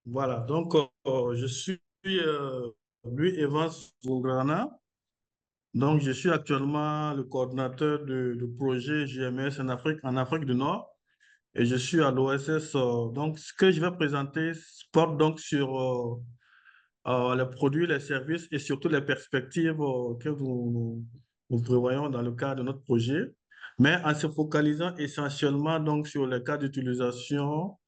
Voilà, donc je suis Louis Evans Bougrana. Donc, je suis actuellement le coordinateur du projet GMS en Afrique du Nord et je suis à l'OSS. Donc, ce que je vais présenter porte donc sur les produits, les services et surtout les perspectives que nous prévoyons dans le cadre de notre projet, mais en se focalisant essentiellement donc sur les cas d'utilisation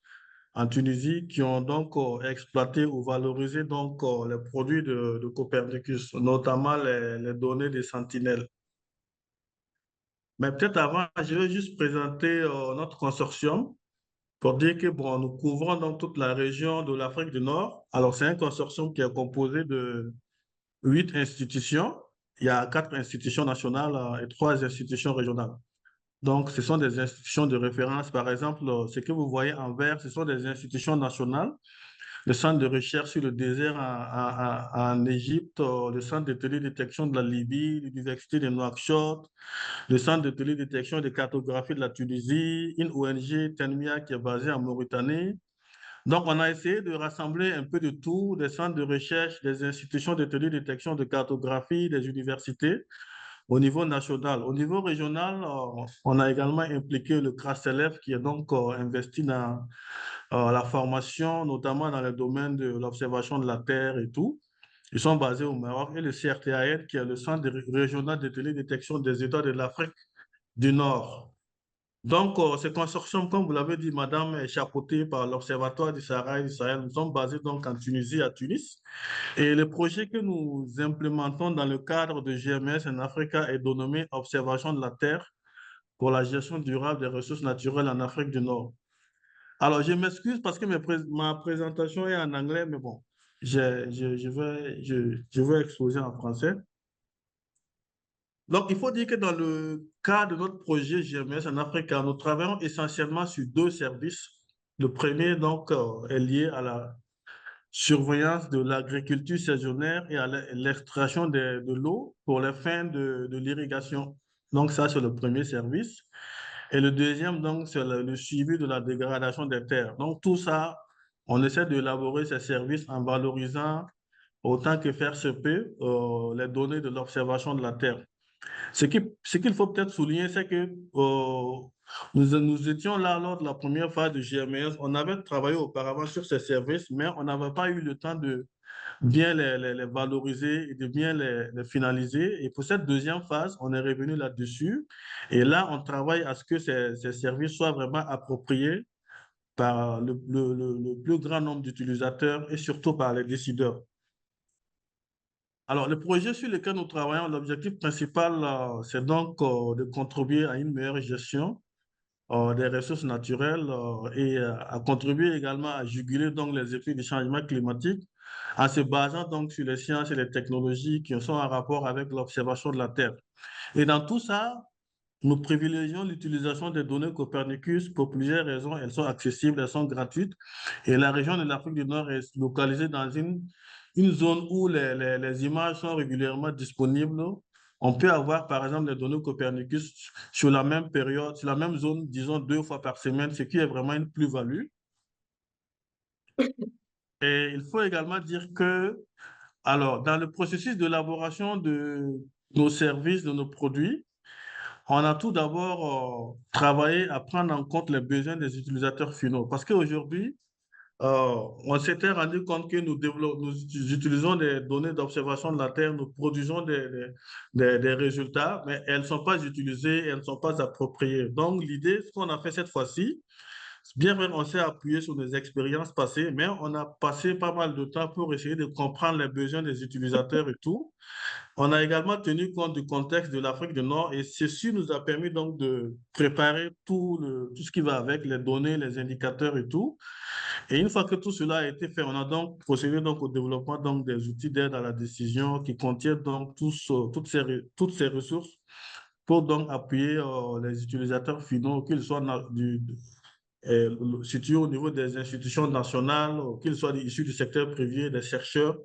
en Tunisie qui ont donc exploité ou valorisé donc les produits de Copernicus, notamment les données des sentinelles. Mais peut-être avant, je vais juste présenter notre consortium pour dire que bon, nous couvrons donc toute la région de l'Afrique du Nord. Alors, c'est un consortium qui est composé de 8 institutions. Il y a 4 institutions nationales et 3 institutions régionales. Donc, ce sont des institutions de référence. Par exemple, ce que vous voyez en vert, ce sont des institutions nationales. Le centre de recherche sur le désert en Égypte, le centre de télédétection de la Libye, l'université de Nouakchott, le centre de télédétection et de cartographie de la Tunisie, une ONG, Tenmia, qui est basée en Mauritanie. Donc, on a essayé de rassembler un peu de tout, des centres de recherche, des institutions de télédétection, de cartographie, des universités au niveau national. Au niveau régional, on a également impliqué le CRASLF qui est donc investi dans la formation, notamment dans le domaine de l'observation de la Terre et tout. Ils sont basés au Maroc et le CRTAN qui est le Centre régional de télédétection des États de l'Afrique du Nord. Donc, ce consortium, comme vous l'avez dit, madame, est chapeauté par l'Observatoire du Sahara et du Sahel. Nous sommes basés donc en Tunisie, à Tunis. Et le projet que nous implémentons dans le cadre de GMS en Africa est dénommé Observation de la Terre pour la gestion durable des ressources naturelles en Afrique du Nord. Alors, je m'excuse parce que ma présentation est en anglais, mais bon, je vais exposer en français. Donc, il faut dire que dans le cadre de notre projet GMS en Afrique, nous travaillons essentiellement sur 2 services. Le premier, donc, est lié à la surveillance de l'agriculture saisonnière et à l'extraction de l'eau pour les fins de l'irrigation. Donc, ça, c'est le premier service. Et le deuxième, donc, c'est le suivi de la dégradation des terres. Donc, tout ça, on essaie d'élaborer ces services en valorisant autant que faire se peut les données de l'observation de la terre. Ce qu'il faut peut-être souligner, c'est que nous étions là lors de la première phase de GMS. On avait travaillé auparavant sur ces services, mais on n'avait pas eu le temps de bien les valoriser et de bien les finaliser. Et pour cette deuxième phase, on est revenu là-dessus. Et là, on travaille à ce que ces services soient vraiment appropriés par le plus grand nombre d'utilisateurs et surtout par les décideurs. Alors, le projet sur lequel nous travaillons, l'objectif principal, c'est donc de contribuer à une meilleure gestion des ressources naturelles et à contribuer également à juguler donc les effets du changement climatique en se basant donc sur les sciences et les technologies qui sont en rapport avec l'observation de la Terre. Et dans tout ça, nous privilégions l'utilisation des données Copernicus pour plusieurs raisons. Elles sont accessibles, elles sont gratuites. Et la région de l'Afrique du Nord est localisée dans une zone où les images sont régulièrement disponibles. On peut avoir, par exemple, les données Copernicus sur la même période, sur la même zone, disons 2 fois par semaine, ce qui est vraiment une plus-value. Et il faut également dire que, alors, dans le processus d'élaboration de nos services, de nos produits, on a tout d'abord travaillé à prendre en compte les besoins des utilisateurs finaux. Parce qu'aujourd'hui, on s'était rendu compte que nous utilisons des données d'observation de la Terre, nous produisons des résultats, mais elles ne sont pas utilisées, elles ne sont pas appropriées. Donc, l'idée, ce qu'on a fait cette fois-ci, bien vrai, on s'est appuyé sur des expériences passées, mais on a passé pas mal de temps pour essayer de comprendre les besoins des utilisateurs et tout. On a également tenu compte du contexte de l'Afrique du Nord et ceci nous a permis donc de préparer tout ce qui va avec les données, les indicateurs et tout. Et une fois que tout cela a été fait, on a donc procédé donc au développement donc des outils d'aide à la décision qui contiennent donc toutes ces ressources pour donc appuyer les utilisateurs finaux, qu'ils soient situés au niveau des institutions nationales, qu'ils soient issus du secteur privé, des chercheurs,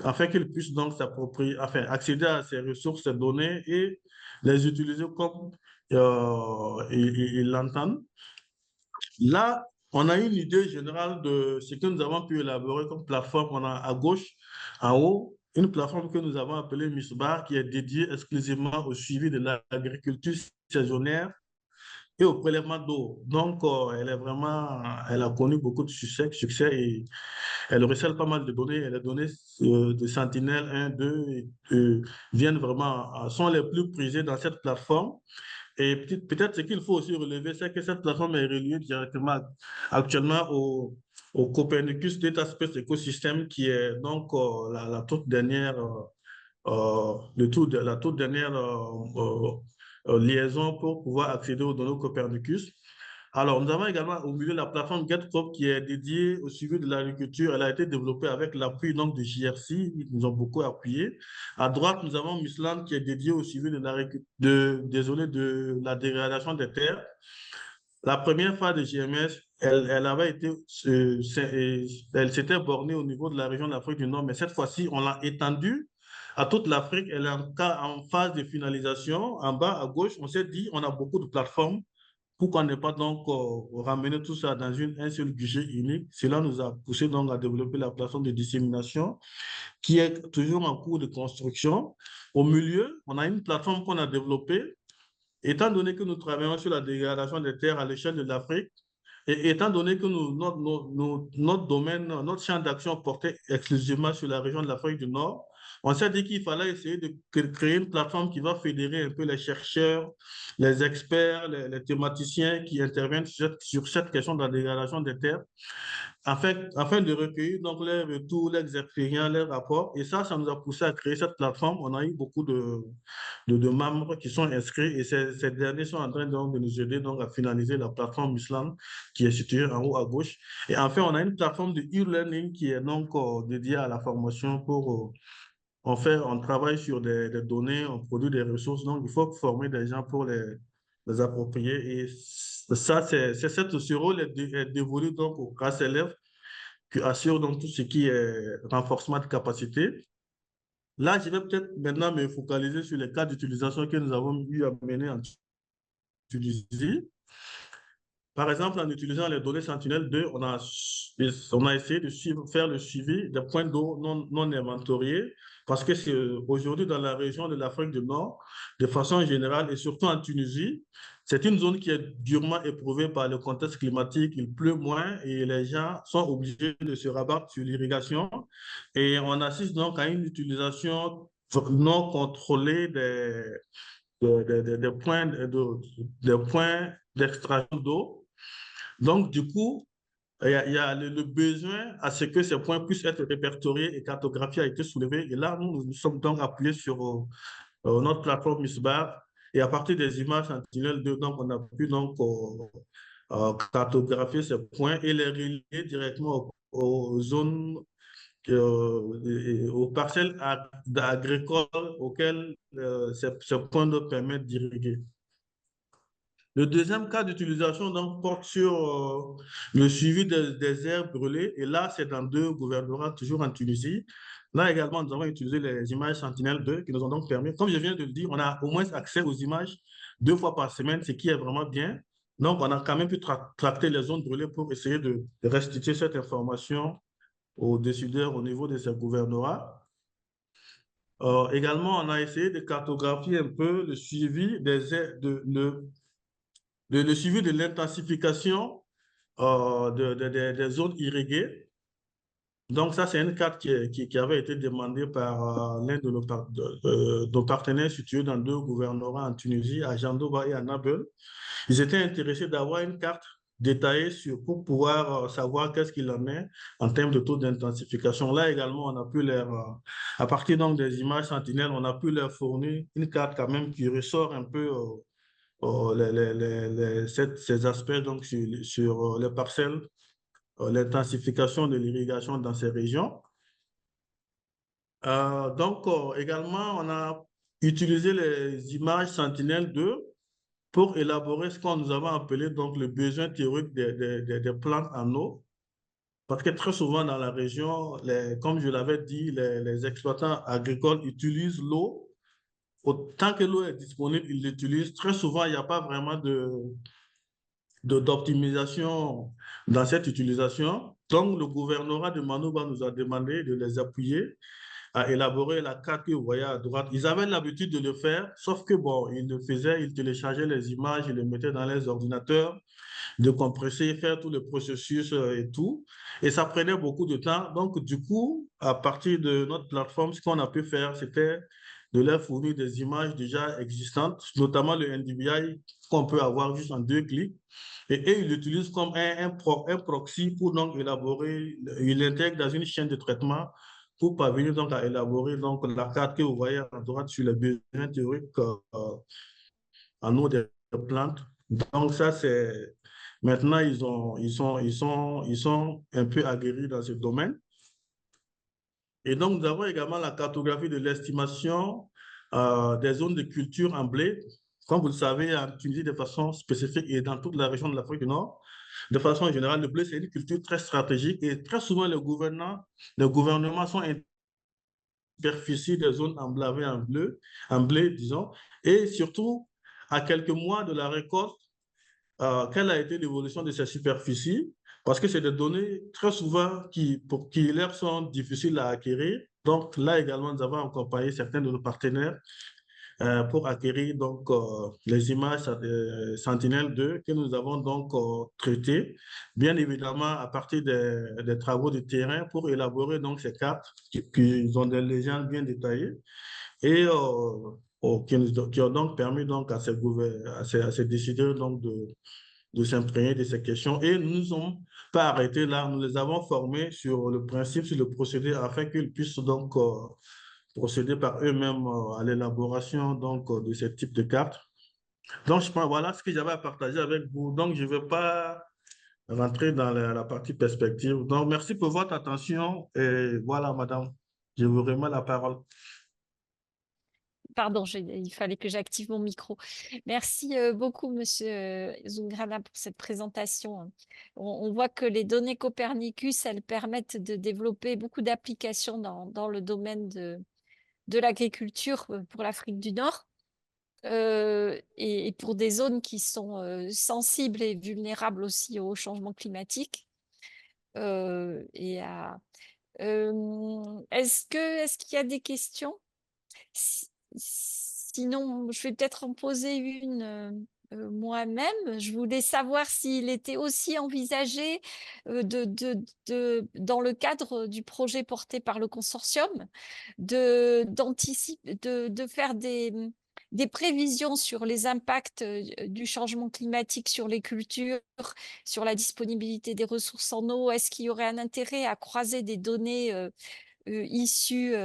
afin qu'ils puissent donc s'approprier, enfin, accéder à ces ressources, ces données et les utiliser comme ils l'entendent. Là, on a une idée générale de ce que nous avons pu élaborer comme plateforme. On a à gauche, en haut, une plateforme que nous avons appelée MISBAR, qui est dédiée exclusivement au suivi de l'agriculture saisonnière et au prélèvement d'eau. Donc, elle a connu beaucoup de succès et elle recèle pas mal de données. Et les données de Sentinelle 1, 2 viennent vraiment, sont les plus prisées dans cette plateforme. Et peut-être ce qu'il faut aussi relever, c'est que cette plateforme est reliée directement actuellement au Copernicus Data Space Ecosystem, qui est donc la toute dernière, la toute dernière liaison pour pouvoir accéder aux données Copernicus. Alors, nous avons également au milieu la plateforme GetCrop qui est dédiée au suivi de l'agriculture. Elle a été développée avec l'appui donc de JRC. Ils nous ont beaucoup appuyé. À droite, nous avons Musland qui est dédié au suivi de la dégradation des terres. La première phase de GMS, elle avait été, elle s'était bornée au niveau de la région de l'Afrique du Nord, mais cette fois-ci, on l'a étendue à toute l'Afrique. Elle est en phase de finalisation. En bas à gauche, on s'est dit, on a beaucoup de plateformes. Pourquoi ne pas donc ramener tout ça dans un seul guichet unique? Cela nous a poussé donc à développer la plateforme de dissémination qui est toujours en cours de construction. Au milieu, on a une plateforme qu'on a développée. Étant donné que nous travaillons sur la dégradation des terres à l'échelle de l'Afrique, et étant donné que notre domaine, notre champ d'action portait exclusivement sur la région de l'Afrique du Nord, on s'est dit qu'il fallait essayer de créer une plateforme qui va fédérer un peu les chercheurs, les experts, les thématiciens qui interviennent sur cette question de la dégradation des terres afin de recueillir donc leurs retours, leurs expériences, leurs rapports. Et ça nous a poussé à créer cette plateforme. On a eu beaucoup de membres qui sont inscrits et ces derniers sont en train donc, de nous aider donc, à finaliser la plateforme Muslam qui est située en haut à gauche. Et enfin, on a une plateforme de e-learning qui est donc dédiée à la formation pour on travaille sur des données, on produit des ressources, donc il faut former des gens pour les approprier. Et ça, ce rôle est dévolu donc aux classes élèves qui assurent donc tout ce qui est renforcement de capacité. Là, je vais peut-être maintenant me focaliser sur les cas d'utilisation que nous avons eu à mener en Tunisie. Par exemple, en utilisant les données Sentinelle-2, on a essayé de faire le suivi des points d'eau non inventoriés parce que c'est aujourd'hui dans la région de l'Afrique du Nord, de façon générale, et surtout en Tunisie, c'est une zone qui est durement éprouvée par le contexte climatique. Il pleut moins et les gens sont obligés de se rabattre sur l'irrigation. Et on assiste donc à une utilisation non contrôlée des points d'extraction d'eau. Donc, du coup, il y a le besoin à ce que ces points puissent être répertoriés et cartographiés a été soulevé. Et là, nous sommes donc appuyés sur notre plateforme MISBAR. Et à partir des images Sentinelle-2, donc, on a pu donc cartographier ces points et les relier directement aux zones, aux parcelles agricoles auxquelles ces points d'eau permettent d'irriguer. Le deuxième cas d'utilisation donc, porte sur le suivi des aires brûlées. Et là, c'est dans deux gouvernements, toujours en Tunisie. Là également, nous avons utilisé les images Sentinelle-2 qui nous ont donc permis, comme je viens de le dire, on a au moins accès aux images 2 fois par semaine, ce qui est vraiment bien. Donc, on a quand même pu tracter les zones brûlées pour essayer de restituer cette information aux décideurs au niveau de ces gouvernements. Également, on a essayé de cartographier un peu le suivi le suivi de l'intensification des zones irriguées. Donc, ça, c'est une carte qui avait été demandée par l'un de nos partenaires situés dans deux gouvernements en Tunisie, à Jandoba et à Nabeul. Ils étaient intéressés d'avoir une carte détaillée pour pouvoir savoir qu'est-ce qu'il en est en termes de taux d'intensification. Là également, on a pu à partir donc des images sentinelles, on a pu leur fournir une carte quand même qui ressort un peu ces aspects donc, sur les parcelles, l'intensification de l'irrigation dans ces régions. Donc, également, on a utilisé les images Sentinelle-2 pour élaborer ce qu'on nous avait appelé donc, le besoin théorique des plantes en eau. Parce que très souvent dans la région, comme je l'avais dit, les exploitants agricoles utilisent l'eau. Tant que l'eau est disponible, ils l'utilisent. Très souvent, il n'y a pas vraiment d'optimisation dans cette utilisation. Donc, le gouvernorat de Manouba nous a demandé de les appuyer à élaborer la carte que vous voyez à droite. Ils avaient l'habitude de le faire, sauf que bon, ils le faisaient, ils téléchargeaient les images, ils les mettaient dans les ordinateurs, de compresser, faire tout le processus et tout. Et ça prenait beaucoup de temps. Donc, du coup, à partir de notre plateforme, ce qu'on a pu faire, c'était de leur fournir des images déjà existantes, notamment le NDVI qu'on peut avoir juste en 2 clics. Et ils l'utilisent comme un proxy pour donc élaborer, ils l'intègrent dans une chaîne de traitement pour parvenir donc à élaborer donc la carte que vous voyez à droite sur les besoins théoriques en eau des plantes. Donc ça, c'est maintenant ils sont un peu aguerris dans ce domaine. Et donc nous avons également la cartographie de l'estimation des zones de culture en blé. Comme vous le savez, en Tunisie de façon spécifique et dans toute la région de l'Afrique du Nord, de façon générale, le blé, c'est une culture très stratégique et très souvent les gouvernements sont superficie des zones emblavées en blé, disons, et surtout à quelques mois de la récolte, quelle a été l'évolution de ces superficies, parce que c'est des données très souvent qui leur sont difficiles à acquérir. Donc là également, nous avons accompagné certains de nos partenaires pour acquérir donc les images Sentinelle-2 que nous avons donc traitées, bien évidemment à partir des travaux de terrain pour élaborer donc ces cartes qui ont des légendes bien détaillées et qui ont donc permis donc à ces décideurs donc de s'imprégner de ces questions. Et nous ne nous sommes pas arrêtés là, nous les avons formés sur le principe, sur le procédé, afin qu'ils puissent donc procéder par eux-mêmes à l'élaboration donc de ce type de cartes. Donc, je pense, voilà ce que j'avais à partager avec vous. Donc, je ne vais pas rentrer dans la partie perspective. Donc, merci pour votre attention. Et voilà, madame, je vous remets la parole. Pardon, il fallait que j'active mon micro. Merci beaucoup, Monsieur Zungrana, pour cette présentation. On voit que les données Copernicus, elles permettent de développer beaucoup d'applications dans le domaine de l'agriculture pour l'Afrique du Nord et pour des zones qui sont sensibles et vulnérables aussi au changement climatique. Est-ce qu'il y a des questions? Sinon, je vais peut-être en poser une moi-même. Je voulais savoir s'il était aussi envisagé dans le cadre du projet porté par le consortium de faire des prévisions sur les impacts du changement climatique sur les cultures, sur la disponibilité des ressources en eau. Est-ce qu'il y aurait un intérêt à croiser des données issus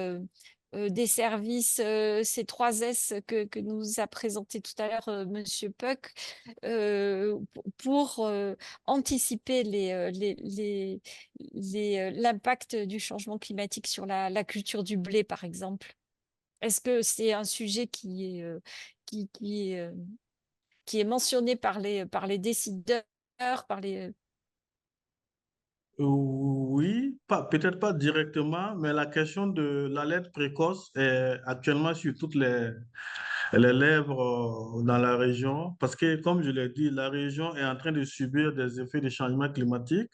des services C3S que nous a présenté tout à l'heure Monsieur Puck pour anticiper l'impact du changement climatique sur la culture du blé, par exemple? Est-ce que c'est un sujet qui, qui est, euh, qui est mentionné par les décideurs, par les... Oui, peut-être pas directement, mais la question de l'alerte précoce est actuellement sur toutes les lèvres dans la région, parce que, comme je l'ai dit, la région est en train de subir des effets du changement climatique.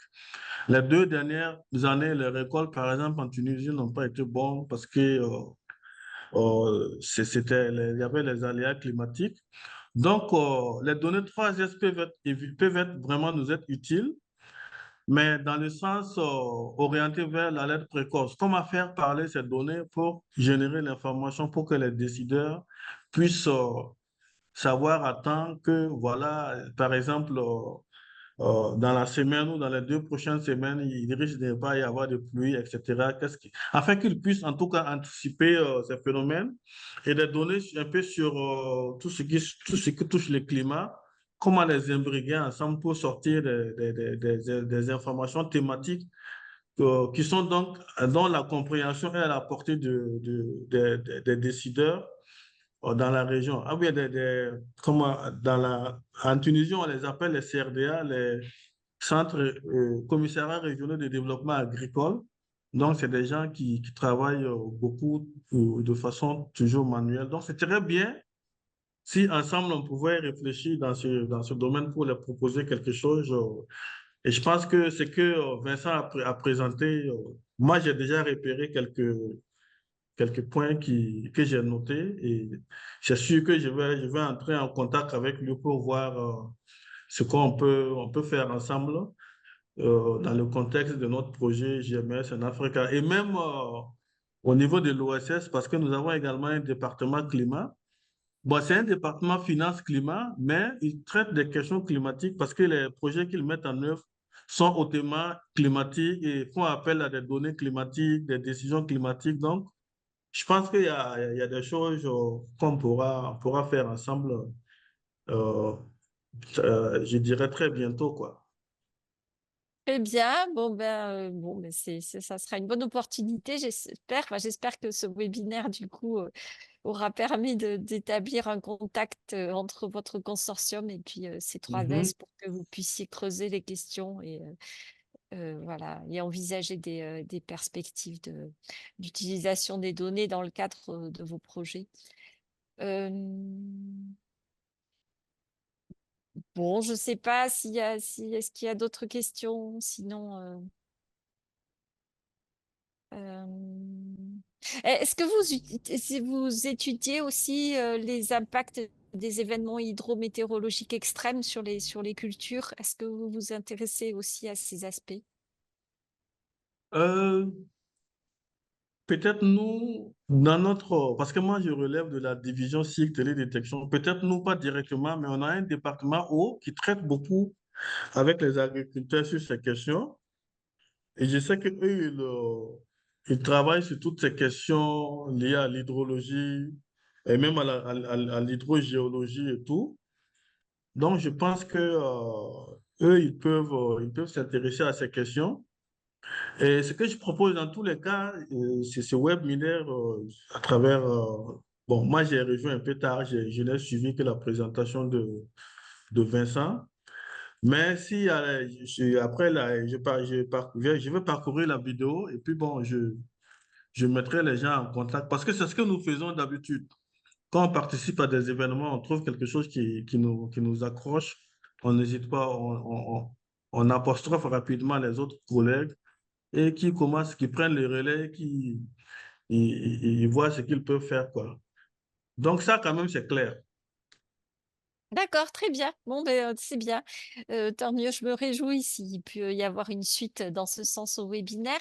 Les 2 dernières années, les récoltes, par exemple, en Tunisie, n'ont pas été bonnes parce que il y avait les aléas climatiques. Donc, les données 3S peuvent être vraiment nous être utiles, mais dans le sens orienté vers l'alerte précoce. Comment faire parler ces données pour générer l'information pour que les décideurs puissent savoir à temps que, voilà, par exemple, dans la semaine ou dans les 2 prochaines semaines, il risque de ne pas y avoir de pluie, etc. Afin qu'ils puissent en tout cas anticiper ces phénomènes et de donner un peu sur tout ce qui touche le climat, comment les imbriguer ensemble pour sortir des informations thématiques qui sont donc, dont la compréhension est à la portée des décideurs dans la région. Ah oui, en Tunisie, on les appelle les CRDA, les centres commissariats régionaux de développement agricole. Donc, c'est des gens qui travaillent beaucoup de façon toujours manuelle. Donc, c'est très bien si ensemble on pouvait réfléchir dans ce domaine pour leur proposer quelque chose Et je pense que ce que Vincent a présenté, moi j'ai déjà repéré quelques points que j'ai notés et c'est sûr que je vais entrer en contact avec lui pour voir ce on peut faire ensemble dans le contexte de notre projet GMS en Afrique et même au niveau de l'OSS parce que nous avons également un département climat. Bon, c'est un département finance-climat, mais il traite des questions climatiques parce que les projets qu'ils mettent en œuvre sont hautement climatiques et font appel à des données climatiques, des décisions climatiques. Donc, je pense qu'il y a des choses on pourra faire ensemble, euh, je dirais très bientôt, quoi. Très bien. Bon, ben ça sera une bonne opportunité, j'espère. Enfin, j'espère que ce webinaire, du coup, aura permis d'établir un contact entre votre consortium et puis Mhm, C3S pour que vous puissiez creuser les questions et voilà, et envisager des perspectives d'utilisation des données dans le cadre de vos projets. Euh, bon, je ne sais pas est-ce qu'il y a d'autres questions, sinon. Euh, Est-ce que si vous étudiez aussi les impacts des événements hydrométéorologiques extrêmes sur les cultures? Est-ce que vous vous intéressez aussi à ces aspects? Euh, peut-être nous, dans notre, parce que moi je relève de la division cycle télédétection, peut-être nous pas directement, mais on a un département haut qui traite beaucoup avec les agriculteurs sur ces questions. Et je sais qu'eux, ils travaillent sur toutes ces questions liées à l'hydrologie et même à l'hydrogéologie et tout. Donc, je pense que eux, ils peuvent s'intéresser à ces questions. Et ce que je propose dans tous les cas, c'est ce webinaire à travers... bon, moi, j'ai rejoint un peu tard, je n'ai suivi que la présentation de Vincent. Mais si après, là, je vais parcourir la vidéo et puis bon, je mettrai les gens en contact parce que c'est ce que nous faisons d'habitude. Quand on participe à des événements, on trouve quelque chose qui nous accroche, on n'hésite pas, on apostrophe rapidement les autres collègues et qui commencent, qui prennent le relais, ils voient ce qu'ils peuvent faire, quoi. Donc ça, quand même, c'est clair. D'accord, très bien. Bon, c'est bien. Tant mieux, je me réjouis s'il peut y avoir une suite dans ce sens au webinaire.